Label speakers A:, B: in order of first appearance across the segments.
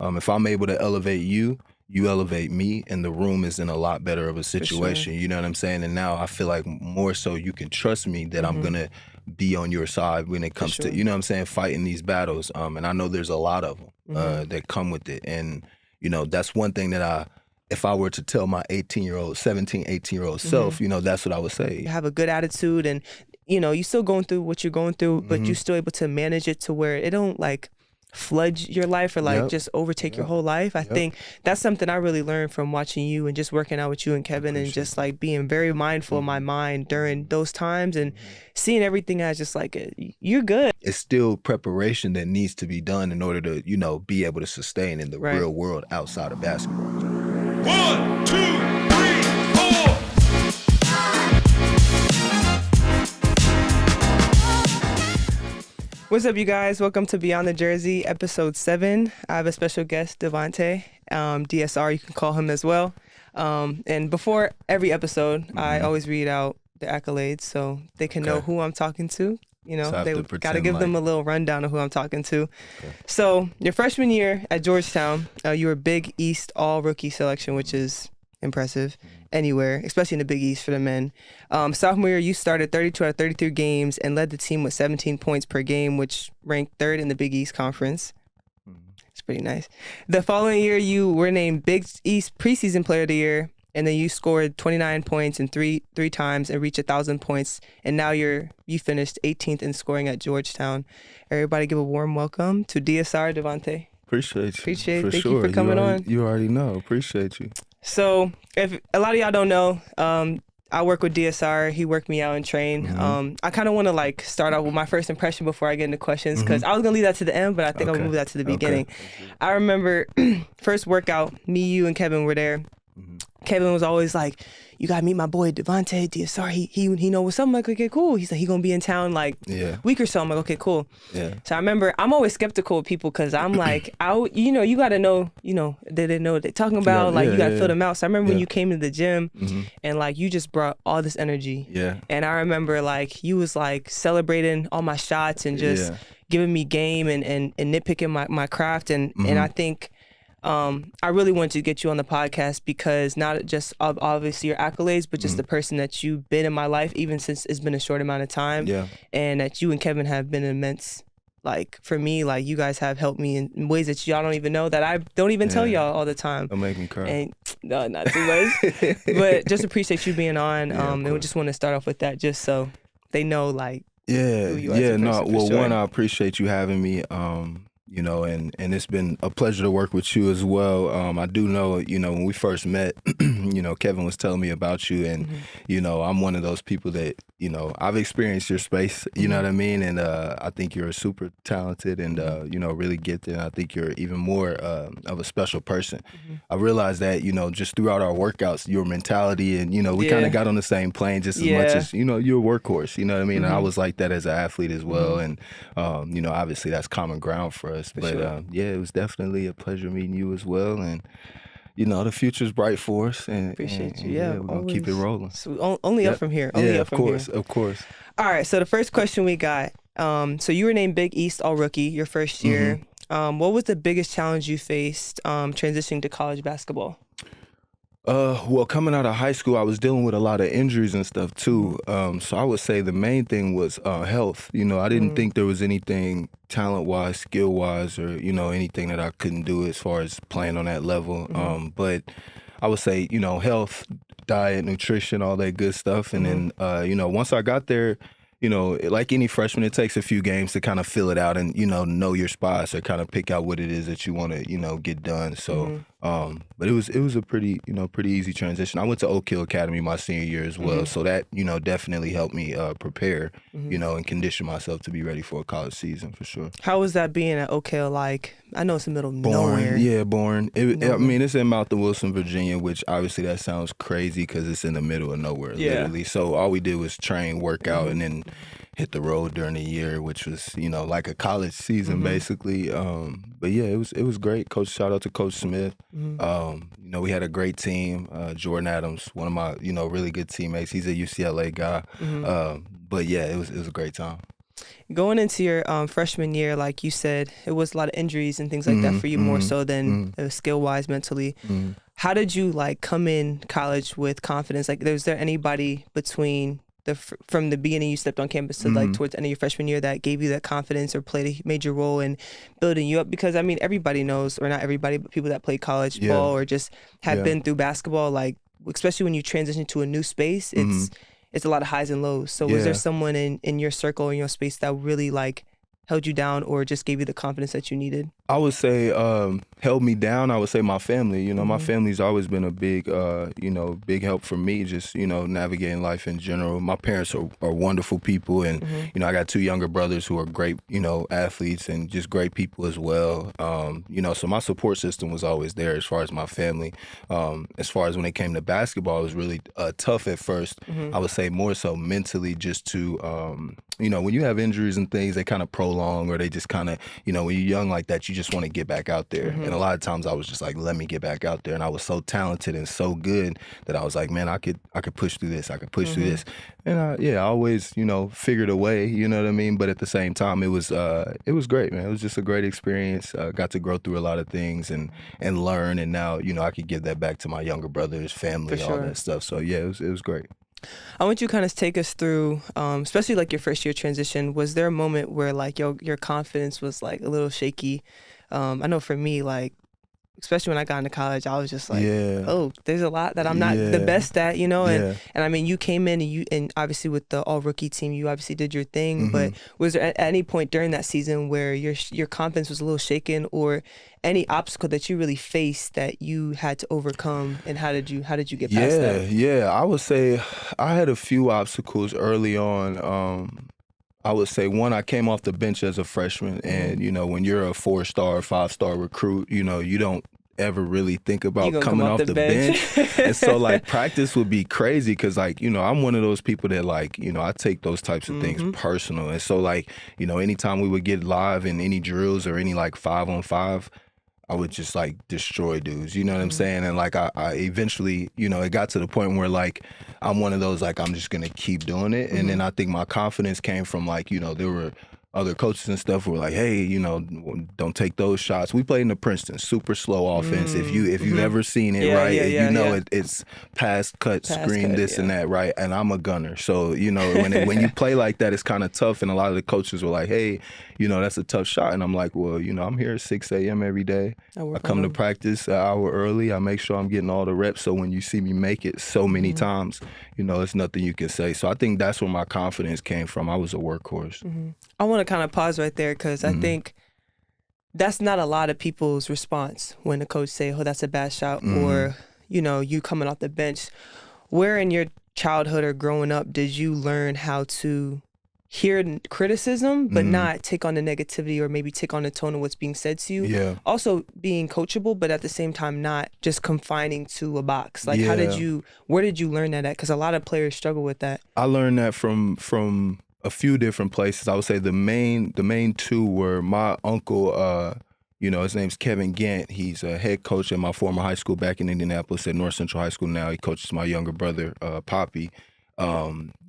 A: if I'm able to elevate you, you elevate me, and the room is in a lot better of a situation.
B: sure.
A: You know what I'm saying? And now I feel like more so you can trust me that I'm gonna be on your side when it comes
B: sure.
A: to, you know what I'm saying, fighting these battles. And I know there's a lot of them that come with it. And, you know, that's one thing that if I were to tell my 18-year-old, 17, 18-year-old self, you know, that's what I would say.
B: You have a good attitude, and, you know, you're still going through what you're going through, but you're still able to manage it to where it don't, like, flood your life or, like, just overtake your whole life. I think that's something I really learned from watching you and just working out with you and Kevin, and just, like, being very mindful of my mind during those times and seeing everything as just, like, you're good.
A: It's still preparation that needs to be done in order to, you know, be able to sustain in the real world outside of basketball.
C: 1, 2, 3, 4.
B: What's up, you guys? Welcome to Beyond the Jersey, episode 7. I have a special guest, Devontae, DSR, you can call him as well. And before every episode, I always read out the accolades so they can know who I'm talking to. You know,
A: So
B: they got to give them a little rundown of who I'm talking to. Okay. So your freshman year at Georgetown, you were Big East All-Rookie selection, which is impressive anywhere, especially in the Big East for the men. Sophomore year, you started 32 out of 33 games and led the team with 17 points per game, which ranked 3rd in the Big East Conference. It's pretty nice. The following year, you were named Big East Preseason Player of the Year, and then you scored 29 points in three times and reached 1,000 points. And now you finished 18th in scoring at Georgetown. Everybody give a warm welcome to DSR, Devontae.
A: Appreciate you.
B: Thank you for coming on.
A: You already know. Appreciate you.
B: So if a lot of y'all don't know, I work with DSR. He worked me out and trained. I kind of want to like start off with my first impression before I get into questions, because I was going to leave that to the end, but I think I'll move that to the beginning. I remember first workout, me, you, and Kevin were there. Kevin was always like, you gotta meet my boy Devontae, DSR. He know what's up. I'm like, okay, cool. He's like, he gonna be in town like week or so. I'm like, okay, cool. Yeah. So I remember I'm always skeptical of people because I'm like, you gotta know, they know what they're talking about. You gotta fill them out. So I remember when you came to the gym and like you just brought all this energy. Yeah. And I remember like you was like celebrating all my shots and just giving me game and nitpicking my craft and I think I really wanted to get you on the podcast because not just obviously your accolades, but just the person that you've been in my life, even since it's been a short amount of time. Yeah. And that you and Kevin have been immense. Like for me, like you guys have helped me in ways that y'all don't even know, that I don't even tell y'all all the time.
A: Don't make me cry.
B: And no, not too much. But just appreciate you being on. And we just want to start off with that just so they know like who you are as a person,
A: well,
B: sure.
A: One, I appreciate you having me. You know, and it's been a pleasure to work with you as well. I do know, when we first met, Kevin was telling me about you, and, I'm one of those people that, I've experienced your space, you know what I mean? And I think you're super talented and, really gifted, and I think you're even more of a special person. I realized that, just throughout our workouts, your mentality and, we kind of got on the same plane just as much as, you're a workhorse, you know what I mean? And I was like that as an athlete as well, and, obviously that's common ground for us. But it was definitely a pleasure meeting you as well, and the future's bright for us. And
B: appreciate you.
A: We're gonna keep it rolling.
B: So only up from here.
A: Of course.
B: All right. So the first question we got. So you were named Big East All Rookie your first year. What was the biggest challenge you faced transitioning to college basketball?
A: Well, coming out of high school, I was dealing with a lot of injuries and stuff too. So I would say the main thing was health. I didn't think there was anything talent-wise, skill-wise, or, anything that I couldn't do as far as playing on that level. But I would say, health, diet, nutrition, all that good stuff. And then, once I got there, like any freshman, it takes a few games to kind of fill it out and, know your spots or kind of pick out what it is that you want to, get done. So, but it was a pretty easy transition. I went to Oak Hill Academy my senior year as well. So that, definitely helped me prepare, and condition myself to be ready for a college season for sure.
B: How was that being at Oak Hill? Like, I know it's in the middle of nowhere.
A: Yeah, Bourne. I mean, it's in Mount Wilson, Virginia, which obviously that sounds crazy because it's in the middle of nowhere, literally. So all we did was train, work out, and then hit the road during the year, which was, like a college season basically. But yeah, it was great. Shout out to Coach Smith. We had a great team. Jordan Adams, one of my, really good teammates. He's a UCLA guy. But yeah, it was a great time.
B: Going into your freshman year, like you said, it was a lot of injuries and things like that for you, more so than skill-wise, mentally. How did you like come in college with confidence? Like, was there anybody between from the beginning you stepped on campus to like towards the end of your freshman year that gave you that confidence or played a major role in building you up? Because I mean, everybody knows, or not everybody, but people that play college ball or just have been through basketball, like especially when you transition to a new space, it's a lot of highs and lows. So was there someone in your circle, in your space, that really like held you down or just gave you the confidence that you needed?
A: I would say held me down. I would say my family. You know, my family's always been a big, big help for me. Just navigating life in general. My parents are wonderful people, and I got 2 younger brothers who are great, athletes and just great people as well. So my support system was always there as far as my family. As far as when it came to basketball, it was really tough at first. I would say more so mentally, just to when you have injuries and things, they kind of prolong, or they just kind of when you're young like that, you just want to get back out there. And a lot of times I was just like, let me get back out there. And I was so talented and so good that I was like, man, I could push through this. I could push through this. And I always, figured a way, you know what I mean? But at the same time, it was great, man. It was just a great experience. Got to grow through a lot of things and learn. And now, I could give that back to my younger brothers, family, all that stuff. So yeah, it was great.
B: I want you to kind of take us through, especially like your first year transition. Was there a moment where like your confidence was like a little shaky? I know for me, like, especially when I got into college, I was just like, oh, there's a lot that I'm not the best at, and I mean, you came in and obviously with the all rookie team, you obviously did your thing, but was there at any point during that season where your confidence was a little shaken, or any obstacle that you really faced that you had to overcome, and how did you get past that?
A: Yeah, I would say I had a few obstacles early on. I would say one, I came off the bench as a freshman, and when you're a 4-star, 5-star recruit, you don't ever really think about coming off the bench. And so like practice would be crazy because like, I'm one of those people that like, I take those types of things personal. And so like, anytime we would get live in any drills or any like 5-on-5, I would just like destroy dudes, you know what I'm saying? And like I eventually, it got to the point where like I'm one of those like I'm just gonna keep doing it. And then I think my confidence came from like, there were other coaches and stuff who were like, hey, don't take those shots. We played in the Princeton, super slow offense. If you've ever seen it, it's pass, cut, screen, this and that, right? And I'm a gunner. So, when you play like that, it's kind of tough. And a lot of the coaches were like, hey, that's a tough shot. And I'm like, well, I'm here at 6 a.m. every day. I come to practice an hour early. I make sure I'm getting all the reps. So when you see me make it so many times, it's nothing you can say. So I think that's where my confidence came from. I was a workhorse.
B: I want to kind of pause right there because I think that's not a lot of people's response when the coach say, oh, that's a bad shot, or, you coming off the bench. Where in your childhood or growing up did you learn how to hear criticism but not take on the negativity or maybe take on the tone of what's being said to you?
A: Yeah.
B: Also being coachable, but at the same time not just confining to a box. Like where did you learn that at? Because a lot of players struggle with that.
A: I learned that from a few different places. I would say the main two were my uncle, his name's Kevin Gant. He's a head coach at my former high school back in Indianapolis at North Central High School now. He coaches my younger brother, Poppy.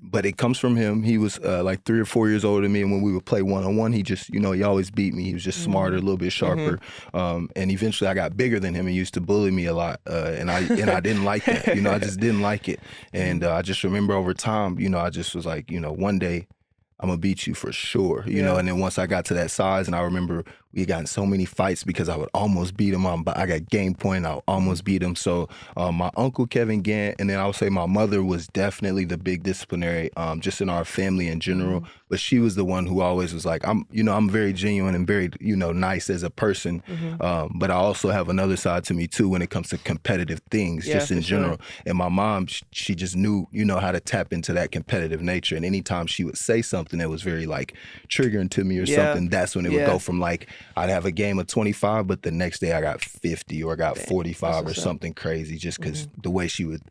A: But it comes from him. He was like 3 or 4 years older than me, and when we would play one-on-one, he just, he always beat me. He was just smarter, a little bit sharper. And eventually I got bigger than him and used to bully me a lot. And I didn't like that. I just didn't like it. And I just remember over time, I just was like, one day I'm gonna beat you for sure, and then once I got to that size, and I remember we got in so many fights because I would almost beat him. I got game point, I would almost beat him. So my uncle Kevin Gant, and then I would say my mother was definitely the big disciplinary, just in our family in general. But she was the one who always was like, I'm very genuine and very, nice as a person. But I also have another side to me too when it comes to competitive things, just in general. And my mom, she just knew, how to tap into that competitive nature. And anytime she would say something that was very like triggering to me or something, that's when it would go from like, I'd have a game of 25, but the next day I got 50 or I got 45 or something crazy, just because the way she would,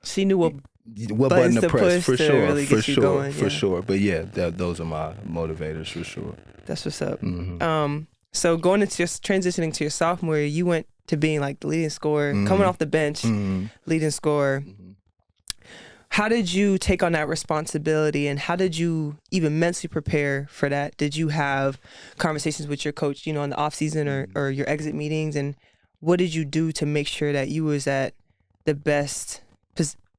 B: she knew what
A: button to press, for sure,
B: really
A: for sure, for sure. But yeah, those are my motivators for sure.
B: That's what's up. So going into transitioning to your sophomore year, you went to being like the leading scorer, coming off the bench, leading scorer. How did you take on that responsibility, and how did you even mentally prepare for that? Did you have conversations with your coach, in the off season or your exit meetings, and what did you do to make sure that you was at the best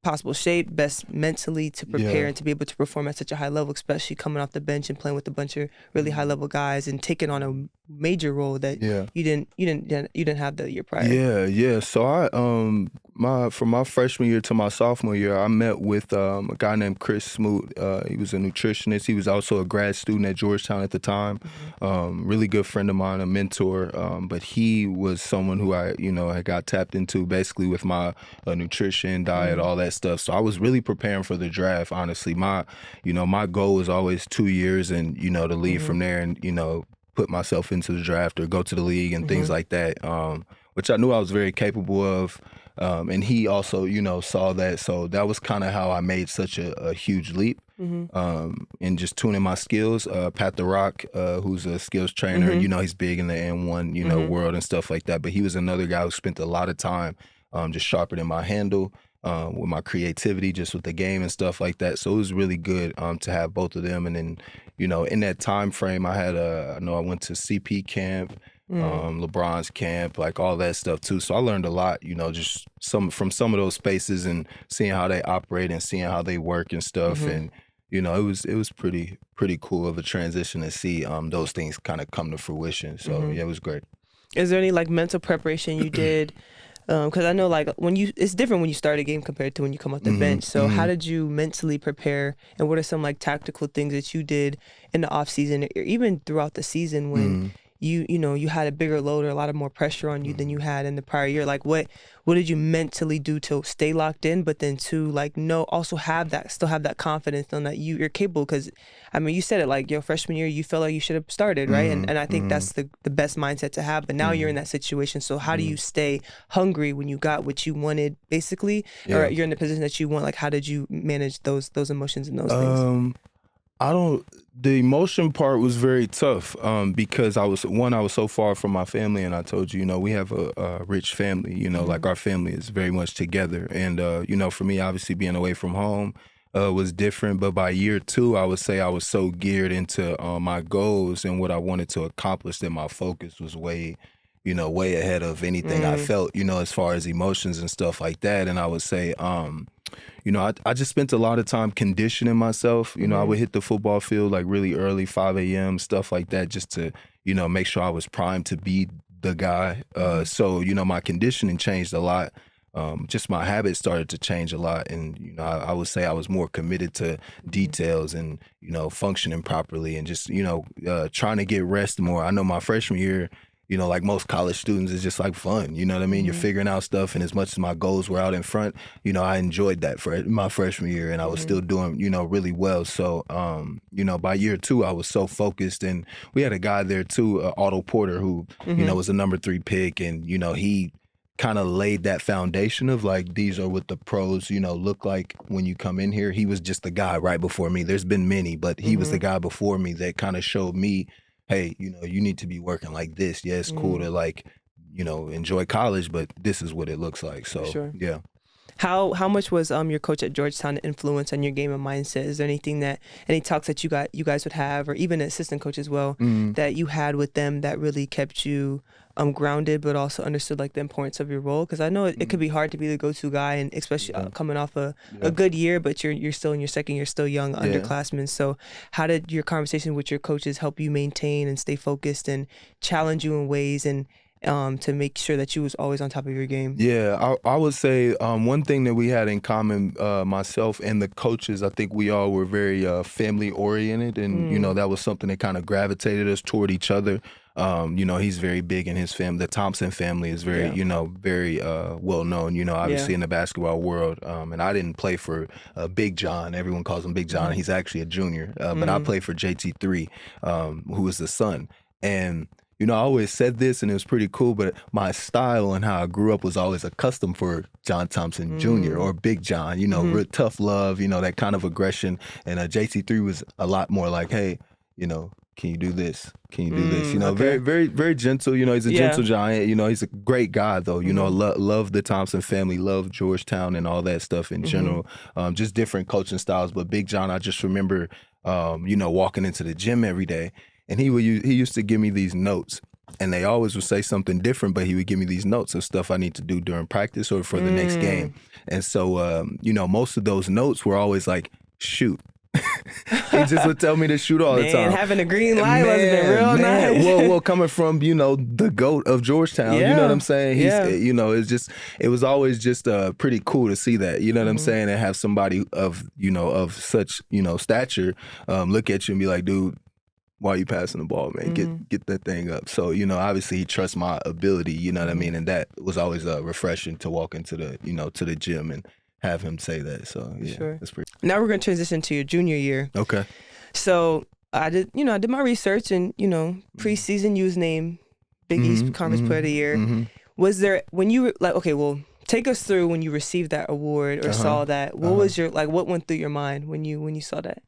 B: possible shape, best mentally to prepare and to be able to perform at such a high level, especially coming off the bench and playing with a bunch of really high level guys and taking on a major role that you didn't have the year prior?
A: Yeah. So from my freshman year to my sophomore year, I met with a guy named Chris Smoot. He was a nutritionist. He was also a grad student at Georgetown at the time. Really good friend of mine, a mentor. But he was someone who I got tapped into basically with my nutrition, diet, all that stuff. So I was really preparing for the draft. Honestly, my goal was always 2 years and to leave from there and put myself into the draft or go to the league and things like that, which I knew I was very capable of. And he also, saw that. So that was kind of how I made such a huge leap in just tuning my skills. Pat the Rock, who's a skills trainer, he's big in the N1, world and stuff like that. But he was another guy who spent a lot of time just sharpening my handle, with my creativity, just with the game and stuff like that. So it was really good to have both of them. And then, in that time frame, I went to CP camp, LeBron's camp, like all that stuff too. So I learned a lot, just from some of those spaces and seeing how they operate and seeing how they work and stuff. And it was pretty cool of a transition to see those things kind of come to fruition. So yeah, it was great.
B: Is there any mental preparation you did? Because I know it's different when you start a game compared to when you come off the bench. So how did you mentally prepare, and what are some tactical things that you did in the off season or even throughout the season when you had a bigger load or a lot of more pressure on you than you had in the prior year? What did you mentally do to stay locked in, but then to also still have that confidence on that you're capable? Because you said it your freshman year, you felt like you should have started, right? And I think that's the best mindset to have. But now you're in that situation. So how do you stay hungry when you got what you wanted, basically, or you're in the position that you want? How did you manage those emotions and those things?
A: The emotion part was very tough because I was so far from my family, and I told you, we have a rich family, our family is very much together. And, for me, obviously being away from home was different. But by year 2, I would say I was so geared into my goals and what I wanted to accomplish that my focus was way ahead of anything I felt, as far as emotions and stuff like that. And I would say, I just spent a lot of time conditioning myself. I would hit the football field really early, 5 a.m., stuff like that, just to, make sure I was primed to be the guy. So, my conditioning changed a lot. Just my habits started to change a lot. And, I would say I was more committed to details and, functioning properly and just, trying to get rest more. I know my freshman year, like most college students, it's just fun. You know what I mean? You're figuring out stuff. And as much as my goals were out in front, I enjoyed that for my freshman year, and I was still doing, really well. So, by year 2, I was so focused. And we had a guy there too, Otto Porter, who, was a number 3 pick. And, he kind of laid that foundation of these are what the pros, look like when you come in here. He was just the guy right before me. There's been many, but he was the guy before me that kind of showed me, hey, you need to be working like this. Yeah, it's cool to enjoy college, but this is what it looks like. So, yeah.
B: How much was your coach at Georgetown an influence on your game and mindset? Is there any talks that you guys would have, or even an assistant coach as well, that you had with them that really kept you grounded, but also understood the importance of your role? Because I know it could be hard to be the go-to guy, and especially coming off a good year, but you're still in your second year, still young underclassmen. So how did your conversation with your coaches help you maintain and stay focused and challenge you in ways and to make sure that you was always on top of your game?
A: Yeah, I would say one thing that we had in common, myself and the coaches, I think we all were very family oriented, and that was something that kind of gravitated us toward each other. He's very big in his family. The Thompson family is very, very well known, obviously in the basketball world. And I didn't play for Big John. Everyone calls him Big John. He's actually a junior. But I played for JT3, who is the son. And I always said this, and it was pretty cool, but my style and how I grew up was always a custom for John Thompson Jr. or Big John, real tough love, that kind of aggression. And JT3 was a lot more hey, can you do this? Can you do this? You know,
B: okay.
A: very, very gentle. You know, he's a
B: Yeah.
A: gentle giant. You know, he's a great guy, though. You know, love the Thompson family, love Georgetown and all that stuff in general. Just different coaching styles. But Big John, I just remember, you know, walking into the gym every day, and he used to give me these notes. And they always would say something different, but he would give me these notes of stuff I need to do during practice or for the next game. And so, you know, most of those notes were always like, shoot. He just would tell me to shoot all the time.
B: Having a green light must have been real nice.
A: Well, coming from, you know, the GOAT of Georgetown, you know what I'm saying? You know, it was always just pretty cool to see that, you know what I'm saying? And have somebody of, you know, of such, you know, stature look at you and be like, dude, why are you passing the ball, man? Get that thing up. So, you know, obviously he trusts my ability, you know what I mean? And that was always refreshing to walk into the, you know, to the gym and have him say that. So, yeah, that's pretty.
B: Now we're going to transition to your junior year.
A: Okay.
B: So I did my research, and, you know, preseason you was named Big East Conference Player of the Year. Was there, when you were like, okay, well, take us through when you received that award or saw that. What was your, like, what went through your mind when you saw that?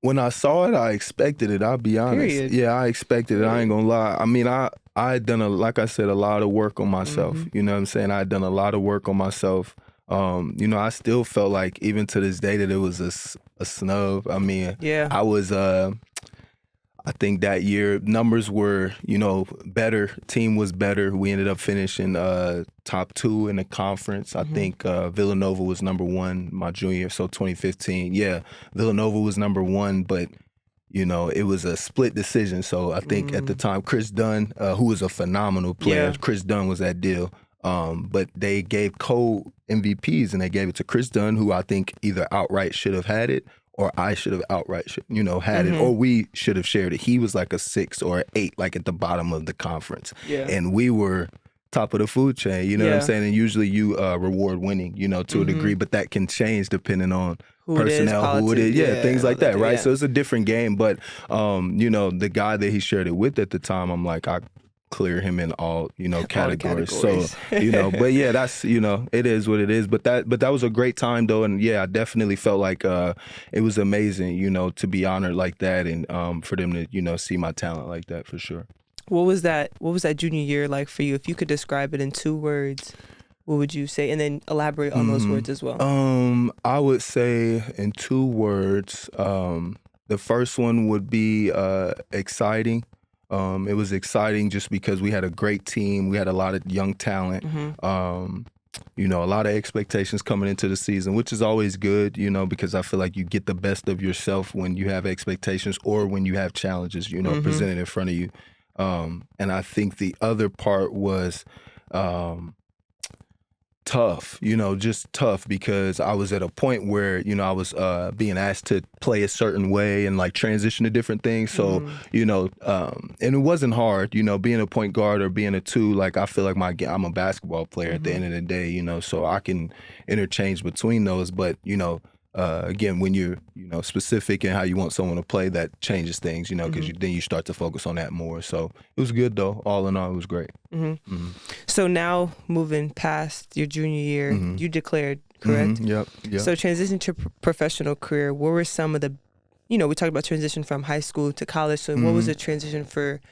A: When I saw it, I expected it. I'll be honest.
B: Period.
A: Yeah, I expected it. I ain't gonna lie. I mean, I had done like I said, a lot of work on myself. You know what I'm saying? I had done a lot of work on myself. You know, I still felt like even to this day that it was a snub. I mean, I was. I think that year numbers were, you know, better. Team was better. We ended up finishing top 2 in the conference. I think Villanova was number 1 my junior year, so 2015. Yeah, Villanova was number 1, but, you know, it was a split decision. So I think at the time, Chris Dunn, who was a phenomenal player, Chris Dunn was that deal. But they gave co-MVPs, and they gave it to Chris Dunn, who I think either outright should have had it, or I should have outright, you know, had it, or we should have shared it. He was like a 6 or an 8, like at the bottom of the conference. And we were top of the food chain, you know what I'm saying? And usually you reward winning, you know, to a degree, but that can change depending on personnel, who it is, things like that, right? So it's a different game, but, you know, the guy that he shared it with at the time, I'm like, I clear him in all, you know, categories. So, you know, but yeah, that's, you know, it is what it is. But that was a great time though. And yeah, I definitely felt like it was amazing, you know, to be honored like that, and for them to, you know, see my talent like that, for sure.
B: What was that junior year like for you? If you could describe it in 2 words, what would you say? And then elaborate on those words as well.
A: I would say in 2 words, the first one would be exciting. It was exciting just because we had a great team. We had a lot of young talent. You know, a lot of expectations coming into the season, which is always good, you know, because I feel like you get the best of yourself when you have expectations or when you have challenges, you know, presented in front of you. And I think the other part was tough, you know, just tough, because I was at a point where, you know, I was being asked to play a certain way and like transition to different things. So, you know, and it wasn't hard, you know, being a point guard or being a 2, like I feel like I'm a basketball player at the end of the day, you know, so I can interchange between those. But, you know, again, when you're, you know, specific in how you want someone to play, that changes things, you know, because then you start to focus on that more. So it was good though. All in all, it was great.
B: So now moving past your junior year, you declared, correct?
A: Yep.
B: So transition to professional career, what were some of the, you know, we talked about transition from high school to college. So what was the transition for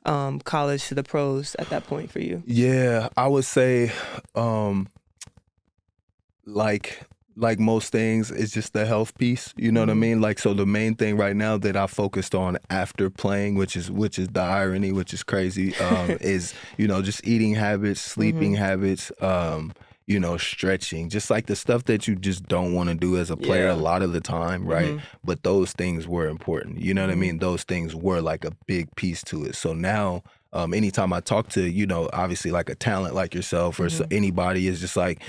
B: college to the pros at that point for you?
A: Yeah, I would say like most things, it's just the health piece, you know what I mean? Like, so the main thing right now that I focused on after playing, which is the irony, which is crazy, is, you know, just eating habits, sleeping habits, you know, stretching, just like the stuff that you just don't want to do as a player a lot of the time, right? But those things were important, you know what I mean? Those things were like a big piece to it. So now, anytime I talk to, you know, obviously like a talent like yourself or anybody, is just like,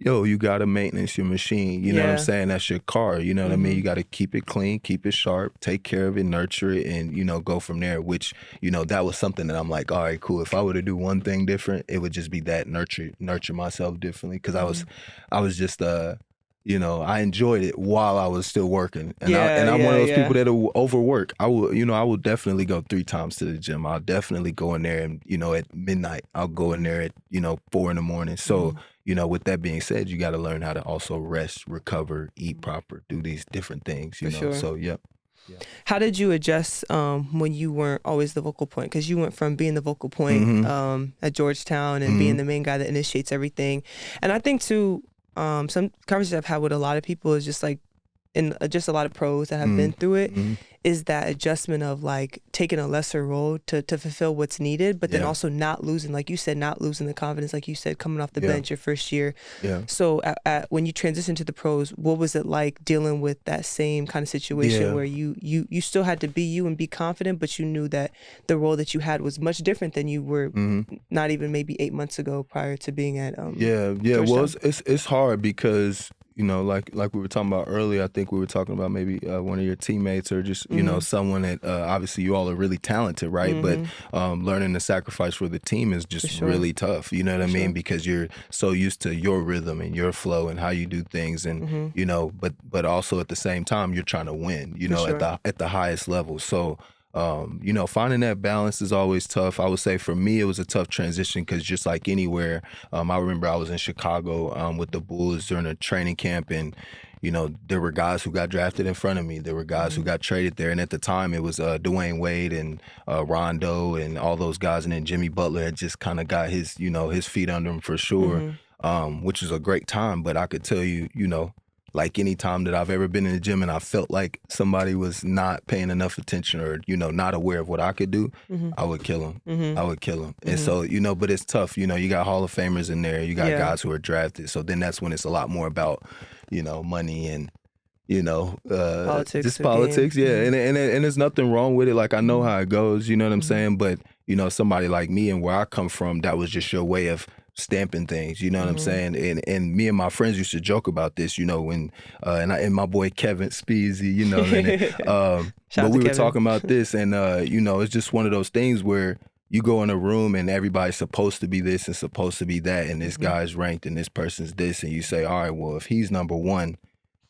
A: yo, you got to maintenance your machine. You know what I'm saying? That's your car. You know what I mean? You got to keep it clean, keep it sharp, take care of it, nurture it, and, you know, go from there, which, you know, that was something that I'm like, all right, cool. If I were to do one thing different, it would just be that nurture myself differently. Because I was just, you know, I enjoyed it while I was still working. And, I'm one of those people that will overwork. I will definitely go 3 times to the gym. I'll definitely go in there and, you know, at midnight, I'll go in there at, you know, 4 a.m. So, you know, with that being said, you got to learn how to also rest, recover, eat proper, do these different things, you know.
B: Sure.
A: So, yep.
B: How did you adjust when you weren't always the vocal point? Because you went from being the vocal point at Georgetown and being the main guy that initiates everything. And I think too, some conversations I've had with a lot of people is just like, and just a lot of pros that have been through it, is that adjustment of like taking a lesser role to fulfill what's needed, but then also not losing, like you said, not losing the confidence, like you said, coming off the bench your first year. So when you transitioned to the pros, what was it like dealing with that same kind of situation where you still had to be you and be confident, but you knew that the role that you had was much different than you were not even maybe 8 months ago prior to being at Georgetown?
A: Well, it's hard because, you know, like we were talking about earlier, I think we were talking about maybe one of your teammates or just, you know, someone that obviously you all are really talented, right? But learning to sacrifice for the team is just really tough, you know what I mean? Because you're so used to your rhythm and your flow and how you do things and, you know, but also at the same time, you're trying to win, you know, at the highest level. So, you know, finding that balance is always tough. I would say for me, it was a tough transition because just like anywhere, I remember I was in Chicago with the Bulls during a training camp, and you know, there were guys who got drafted in front of me. There were guys who got traded there, and at the time it was Dwayne Wade and Rondo and all those guys, and then Jimmy Butler had just kind of got his, you know, his feet under him for sure, which was a great time. But I could tell you, you know, like any time that I've ever been in the gym and I felt like somebody was not paying enough attention or, you know, not aware of what I could do, I would kill them. I would kill them. And so, you know, but it's tough. You know, you got Hall of Famers in there. You got guys who are drafted. So then that's when it's a lot more about, you know, money and, you know, just politics. Yeah. And there's nothing wrong with it. Like, I know how it goes. You know what I'm saying? But, you know, somebody like me and where I come from, that was just your way of stamping things, you know what I'm saying? And me and my friends used to joke about this, you know, when and my boy Kevin Speezy, you know, but we were talking about this, and you know, it's just one of those things where you go in a room and everybody's supposed to be this and supposed to be that, and this guy's ranked and this person's this, and you say, all right, well, if he's number one,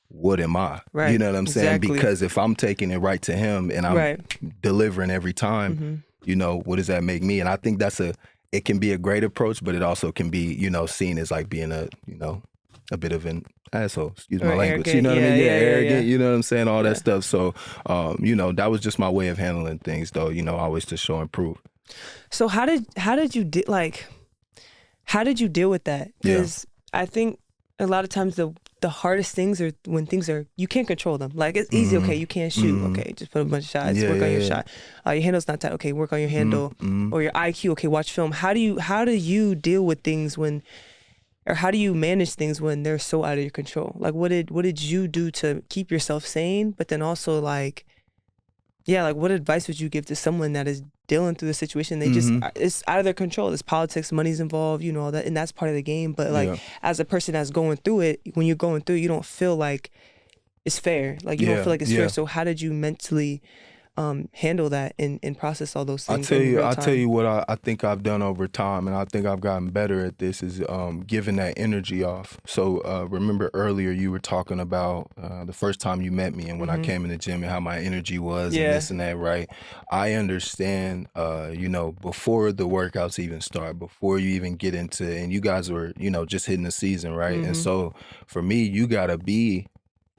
A: what am I?
B: Right.
A: You know what I'm saying? Because if I'm taking it right to him and I'm delivering every time, you know, what does that make me? And I think it can be a great approach, but it also can be, you know, seen as like being a bit of an asshole, excuse my language.
B: Arrogant.
A: You know what I mean? Yeah, arrogant,
B: yeah.
A: you know what I'm saying? All that stuff. So, you know, that was just my way of handling things though, you know, always to show and prove.
B: So how did you deal with that? Because I think a lot of times the hardest things are when things are, you can't control them. Like, it's easy, okay, you can't shoot, okay, just put a bunch of shots, work on your shot. Your handle's not tight, okay, work on your handle. Or your IQ, okay, watch film. How do you deal with things when, or how do you manage things when they're so out of your control? Like, what did you do to keep yourself sane, but then also like what advice would you give to someone that is dealing through the situation? They just, it's out of their control. There's politics, money's involved, you know, all that, and that's part of the game. But like, as a person that's going through it, when you're going through, you don't feel like it's fair. Like, you don't feel like it's fair. So how did you mentally handle that and process all those things?
A: I'll tell you what I think I've done over time, and I think I've gotten better at this, is giving that energy off. So remember earlier you were talking about the first time you met me and when I came in the gym and how my energy was and this and that, right? I understand, you know, before the workouts even start, before you even get into, and you guys were, you know, just hitting the season, right? And so for me, you gotta be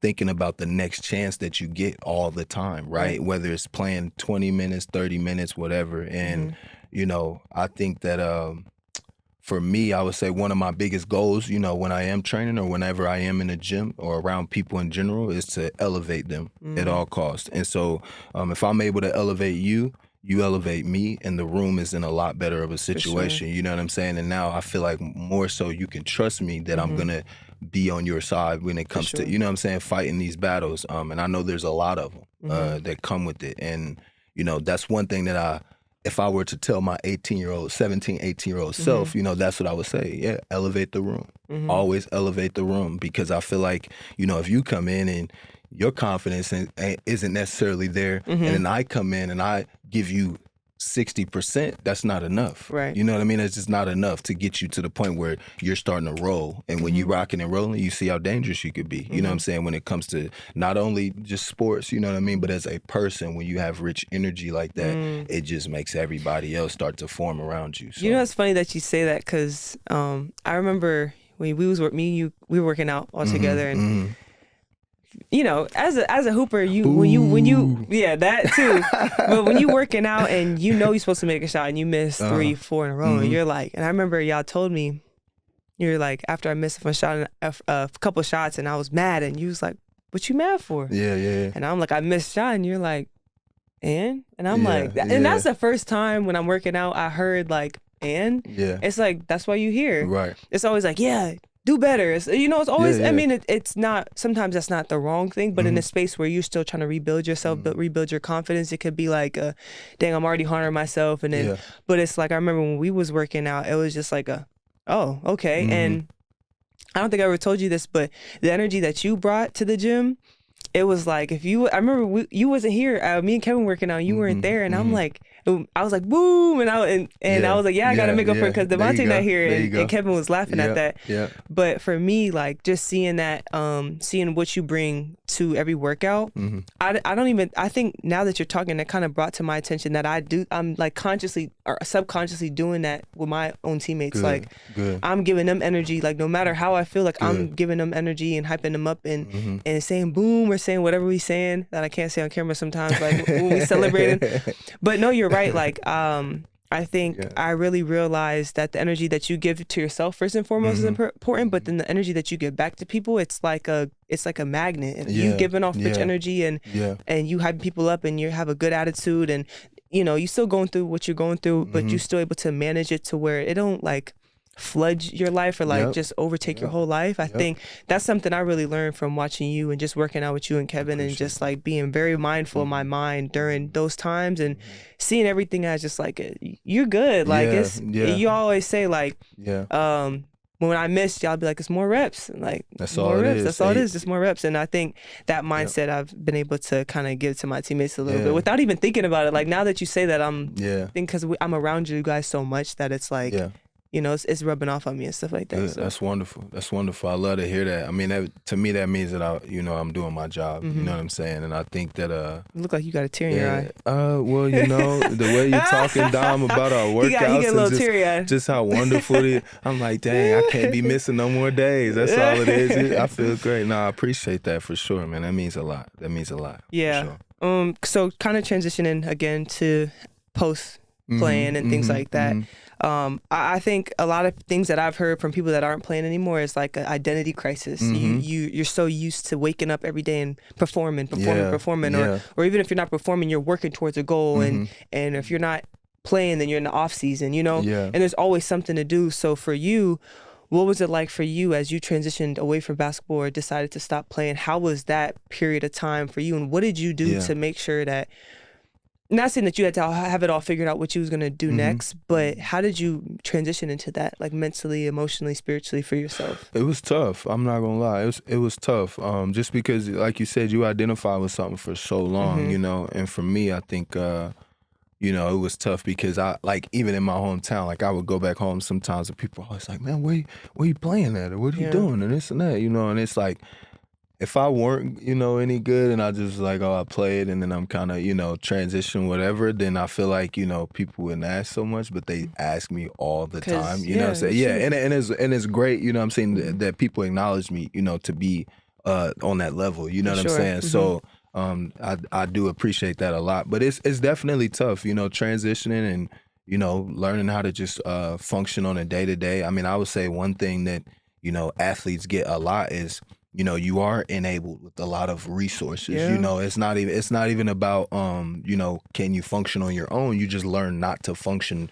A: thinking about the next chance that you get all the time, right? Whether it's playing 20 minutes, 30 minutes, whatever. And, you know, I think that for me, I would say one of my biggest goals, you know, when I am training or whenever I am in the gym or around people in general, is to elevate them at all costs. And so if I'm able to elevate you, you elevate me, and the room is in a lot better of a situation. You know what I'm saying? And now I feel like more so you can trust me that I'm going to be on your side when it comes to, you know what I'm saying, fighting these battles. And I know there's a lot of them that come with it. And, you know, that's one thing that if I were to tell my 18-year-old, 17, 18-year-old self, you know, that's what I would say. Yeah, elevate the room. Always elevate the room, because I feel like, you know, if you come in and your confidence isn't necessarily there, and then I come in and I give you 60%, that's not enough.
B: Right.
A: You know what I mean? It's just not enough to get you to the point where you're starting to roll. And when you rocking and rolling, you see how dangerous you could be. You know what I'm saying? When it comes to not only just sports, you know what I mean? But as a person, when you have rich energy like that, it just makes everybody else start to form around you. So.
B: You know, it's funny that you say that, because I remember when we were working out all together, and as a hooper, when you yeah, that too. But when you working out and you're supposed to make a shot and you miss 3, 4 in a row, and you're like, and I remember y'all told me, you're like, after I missed a couple shots and I was mad, and you was like, what you mad for?
A: Yeah.
B: And I'm like, I missed a shot, and you're like, and I'm like, and that's the first time when I'm working out I heard like, and it's like, that's why you here.
A: Right.
B: It's always like, yeah, do better. It's always, I mean, it's not, sometimes that's not the wrong thing, but in a space where you're still trying to rebuild yourself, but rebuild your confidence, it could be like, dang, I'm already harming myself. And then, but it's like, I remember when we was working out, it was just like oh, okay. And I don't think I ever told you this, but the energy that you brought to the gym, it was like, I remember you wasn't here. Me and Kevin working out, you weren't there. And I'm like, I was like, boom. And I was like, I got to make up for it because Devontae not here. And Kevin was laughing at that.
A: Yeah.
B: But for me, like just seeing that, seeing what you bring to every workout, I think now that you're talking, that kind of brought to my attention that I'm like consciously or subconsciously doing that with my own teammates.
A: Good.
B: I'm giving them energy, like no matter how I feel, like I'm giving them energy and hyping them up and saying boom or saying whatever we saying that I can't say on camera sometimes, like when we celebrating. But no, you're right. Like, I think I really realized that the energy that you give to yourself first and foremost is important, but then the energy that you give back to people, it's like a magnet. And you giving off rich energy and you hyping people up and you have a good attitude and you still going through what you're going through, but you're still able to manage it to where it don't like flood your life or like just overtake your whole life. I think that's something I really learned from watching you and just working out with you and Kevin and just like being very mindful of my mind during those times and seeing everything as just like you're good. Like you always say like when I missed, y'all be like, it's more reps. And like
A: that's
B: more
A: all
B: reps.
A: it is.
B: That's all it is, just more reps. And I think that mindset I've been able to kind of give to my teammates a little bit without even thinking about it. Like now that you say that, I'm because I'm around you guys so much that it's like it's rubbing off on me and stuff like that.
A: Good.
B: So.
A: That's wonderful. That's wonderful. I love to hear that. I mean, to me, that means that I'm doing my job. You know what I'm saying? And I think that
B: you look like you got a tear in your eye.
A: Well, the way you're talking, Dom, about our workouts,
B: he got a little teary-eyed.
A: Just how wonderful it is. I'm like, dang, I can't be missing no more days. That's all it is. I feel great. No, I appreciate that for sure, man. That means a lot.
B: Yeah.
A: For sure.
B: So kind of transitioning again to post playing and things like that. I think a lot of things that I've heard from people that aren't playing anymore is like an identity crisis. You're so used to waking up every day and performing, or even if you're not performing, you're working towards a goal, and if you're not playing, then you're in the off season, and there's always something to do. So for you, what was it like for you as you transitioned away from basketball or decided to stop playing? How was that period of time for you, and what did you do to make sure that, not saying that you had to have it all figured out what you was going to do next, but how did you transition into that, like mentally, emotionally, spiritually for yourself?
A: It was tough. I'm not going to lie. It was tough. Just because, like you said, you identify with something for so long, and for me, I think, it was tough because even in my hometown, like I would go back home sometimes and people are always like, man, where you playing at? Or what are you doing? And this and that, and it's like, if I weren't, any good and I just like, I played and then I'm kind of, transition, whatever, then I feel like, people wouldn't ask so much, but they ask me all the time, you know what I'm saying? Yeah, and it's great, you know what I'm saying, that people acknowledge me, to be on that level, you know what I'm saying? So I do appreciate that a lot, but it's definitely tough, transitioning and, learning how to just function on a day-to-day. I mean, I would say one thing that, athletes get a lot is, you are enabled with a lot of resources. It's not even about can you function on your own. You just learn not to function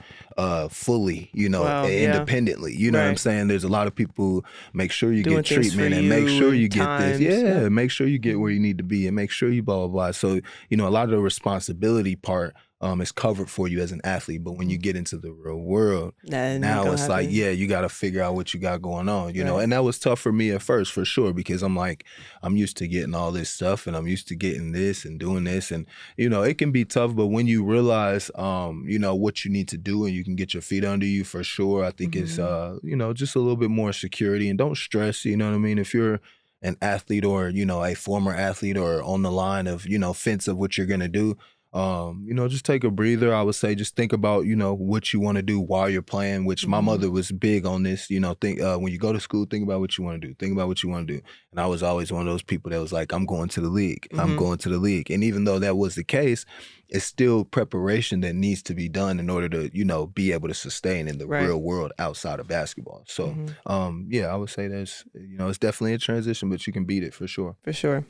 A: fully, independently. You know what I'm saying? There's a lot of people who make sure you get treatment and make sure you get this. Yeah, make sure you get where you need to be and make sure you blah blah blah. So, a lot of the responsibility part is covered for you as an athlete, but when you get into the real world, now it's like, you got to figure out what you got going on, and that was tough for me at first, for sure, because I'm like, I'm used to getting all this stuff and I'm used to getting this and doing this, and, it can be tough, but when you realize, what you need to do and you can get your feet under you, for sure, I think it's, just a little bit more security and don't stress, you know what I mean? If you're an athlete or, a former athlete or on the line of, fence of what you're going to do, Just take a breather. I would say just think about, what you want to do while you're playing, which my mother was big on this, think when you go to school, think about what you want to do. Think about what you want to do. And I was always one of those people that was like, I'm going to the league. I'm going to the league. And even though that was the case, it's still preparation that needs to be done in order to, be able to sustain in the real world outside of basketball. So, I would say that's, it's definitely a transition, but you can beat it for sure.
B: For sure.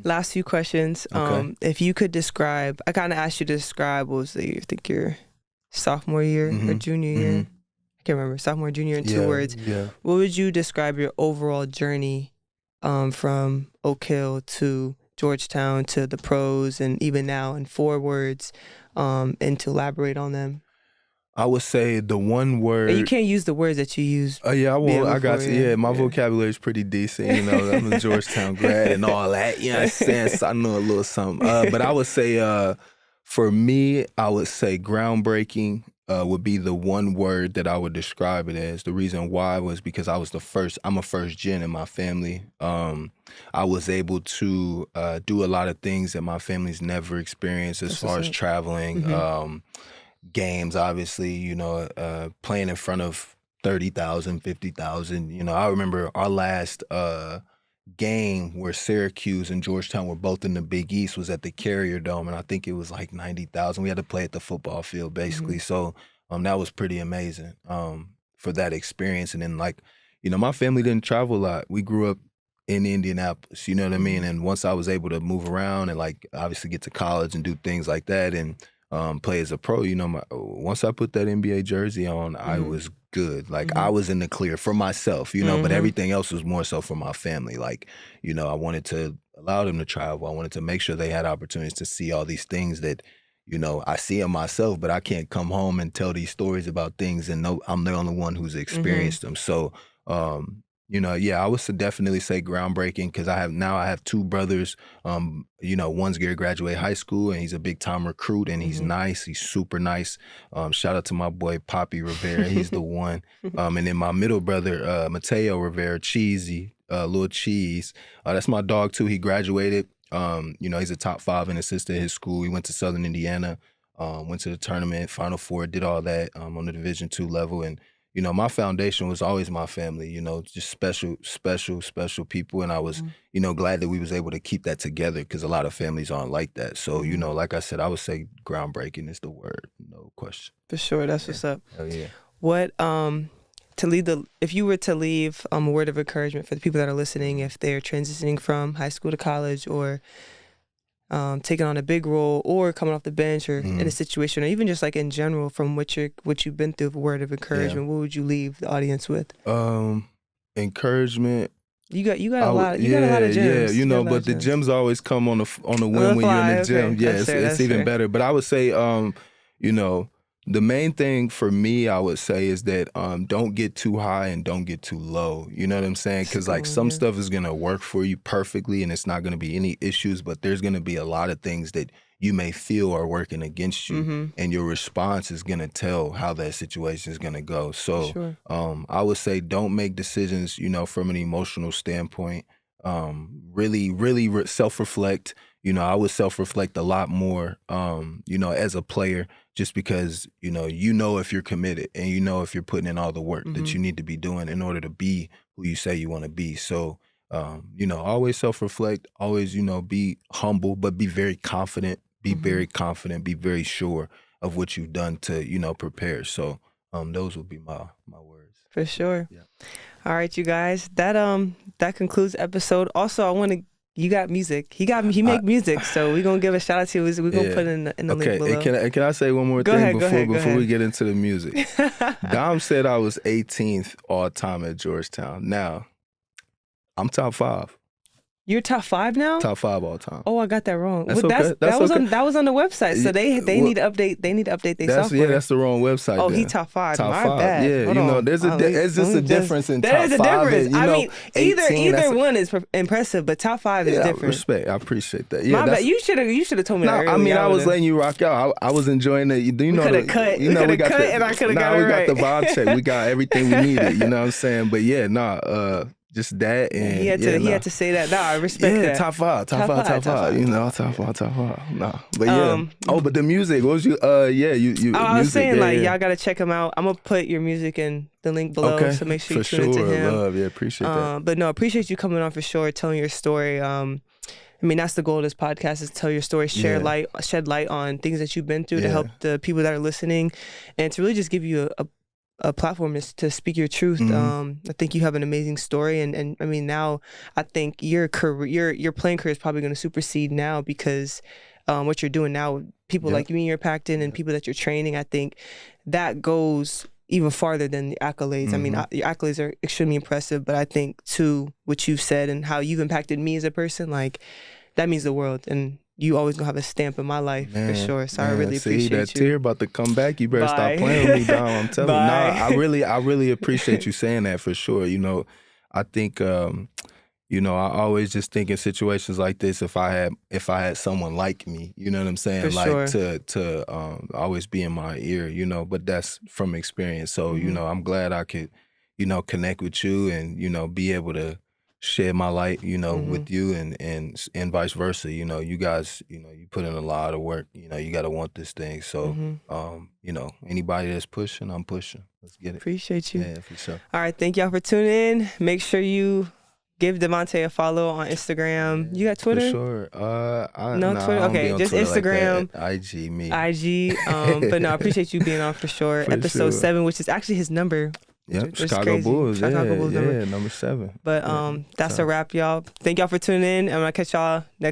B: Last few questions.
A: Okay.
B: If you could describe, I kind of asked you to describe what was your sophomore year or junior year? I can't remember. Sophomore, junior in 2 words.
A: Yeah.
B: What would you describe your overall journey from Oak Hill to Georgetown to the pros and even now in 4 words and to elaborate on them?
A: I would say the one word.
B: And you can't use the words that you use.
A: Oh yeah, I won't. I got you. Yeah, my vocabulary is pretty decent. I'm a Georgetown grad and all that. You know what I'm saying? So I know a little something. But I would say, for me, I would say groundbreaking would be the one word that I would describe it as. The reason why was because I was I'm a first gen in my family. I was able to do a lot of things that my family's never experienced as far as traveling. Games, obviously, playing in front of 30,000, 50,000. I remember our last game where Syracuse and Georgetown were both in the Big East was at the Carrier Dome, and I think it was like 90,000. We had to play at the football field, basically. So that was pretty amazing for that experience. And then, my family didn't travel a lot. We grew up in Indianapolis, you know what I mean? And once I was able to move around and, obviously get to college and do things like that and play as a pro, once I put that NBA jersey on, I was good. I was in the clear for myself, but everything else was more so for my family. I wanted to allow them to travel. I wanted to make sure they had opportunities to see all these things that, I see in myself, but I can't come home and tell these stories about things and know I'm the only one who's experienced them. So, I would definitely say groundbreaking because I have 2 brothers. One's going to graduate high school and he's a big time recruit and he's nice. He's super nice. Shout out to my boy Poppy Rivera. He's the one. And then my middle brother, Mateo Rivera, Cheesy, Little Cheese. That's my dog too. He graduated. He's a top 5 in assistant at his school. He went to Southern Indiana, went to the tournament, Final Four, did all that on the Division II level. And my foundation was always my family, just special people. And I was, glad that we was able to keep that together because a lot of families aren't like that. So, like I said, I would say groundbreaking is the word, no question.
B: For sure. That's what's up.
A: Hell yeah.
B: What, if you were to leave a word of encouragement for the people that are listening, if they're transitioning from high school to college or taking on a big role or coming off the bench or in a situation or even just in general from what you've been through, a word of encouragement, what would you leave the audience with?
A: Encouragement.
B: You got a lot of gems.
A: Yeah, but the gems always come on the win when you're in the gym.
B: Okay.
A: Yeah, it's even better. But I would say, the main thing for me, I would say, is that don't get too high and don't get too low. You know what I'm saying? Because some stuff is going to work for you perfectly and it's not going to be any issues, but there's going to be a lot of things that you may feel are working against you and your response is going to tell how that situation is going to go. So I would say don't make decisions, from an emotional standpoint. Really self-reflect. I would self-reflect a lot more, as a player, just because, if you're committed and if you're putting in all the work that you need to be doing in order to be who you say you want to be. So, always self-reflect, always, be humble, but be very confident, be very sure of what you've done to, prepare. So, those would be my words.
B: For sure.
A: Yeah.
B: All right, you guys, that concludes the episode. Also, you got music. He make music, so we're gonna give a shout out to you. We're gonna put in the link below.
A: Okay, can I say one more thing before we get into the music? Dom said I was 18th all time at Georgetown. Now, I'm top 5.
B: You're top 5 now?
A: Top 5 all time.
B: Oh, I got that wrong.
A: That's
B: okay. That was on the website. So they need to update. They need to update their software.
A: Yeah, that's the wrong website.
B: Oh,
A: then.
B: he top 5.
A: Top
B: My
A: 5.
B: bad.
A: Yeah, there's just a difference in top 5.
B: There is a difference.
A: And,
B: either one is impressive, but top 5 is different.
A: Respect. I appreciate that. Yeah,
B: my bad. You should have told me that earlier.
A: I was letting you rock out. I was enjoying it. We could have
B: cut. We could have cut, and I could have got it right.
A: We got the vibe check. We got everything we needed. You know what I'm saying? But yeah, just that, and
B: he had to say that. Nah, I respect that.
A: top five. You know, top five. Nah, but yeah. But the music. What was you? You.
B: I was saying
A: yeah.
B: y'all gotta check him out. I'm gonna put your music in the link below, so make sure you
A: for
B: tune into
A: sure.
B: him.
A: Love, appreciate that.
B: But no, appreciate you coming on for sure, telling your story. I mean, that's the goal of this podcast, is to tell your story, shed light on things that you've been through to help the people that are listening, and to really just give you a platform to speak your truth. I think you have an amazing story, and I mean, now I think your playing career is probably going to supersede now, because what you're doing now with people like me, you're packed in, and people that you're training, I think that goes even farther than the accolades. I mean, your accolades are extremely impressive, but I think too, what you've said and how you've impacted me as a person, like, that means the world, and you always gonna have a stamp in my life, for sure. So I really appreciate you.
A: See that tear about to come back. You better stop playing with me, dog. I'm telling you. Nah, I really appreciate you saying that, for sure. You know, I think, you know, I always just think in situations like this, if I had someone like me, you know what I'm saying,
B: for
A: like
B: sure.
A: to always be in my ear, you know. But that's from experience. So you know, I'm glad I could, you know, connect with you and, you know, be able to shed my light, you know, with you, and vice versa. You know, you guys, you know, you put in a lot of work. You know, you got to want this thing. So, you know, anybody that's pushing, I'm pushing. Let's get it.
B: Appreciate you.
A: Yeah, for sure.
B: All right, thank y'all for tuning in. Make sure you give Devontae a follow on Instagram. You got Twitter?
A: For sure.
B: No Twitter? Okay, just
A: Twitter
B: Instagram.
A: Like IG, me.
B: IG. But no, I appreciate you being on for sure.
A: For
B: Episode
A: sure.
B: 7, which is actually his number.
A: Yep,
B: which is
A: Chicago
B: crazy.
A: Bulls.
B: Chicago Bulls number.
A: Number 7.
B: But that's a wrap, y'all. Thank y'all for tuning in. I'm going to catch y'all next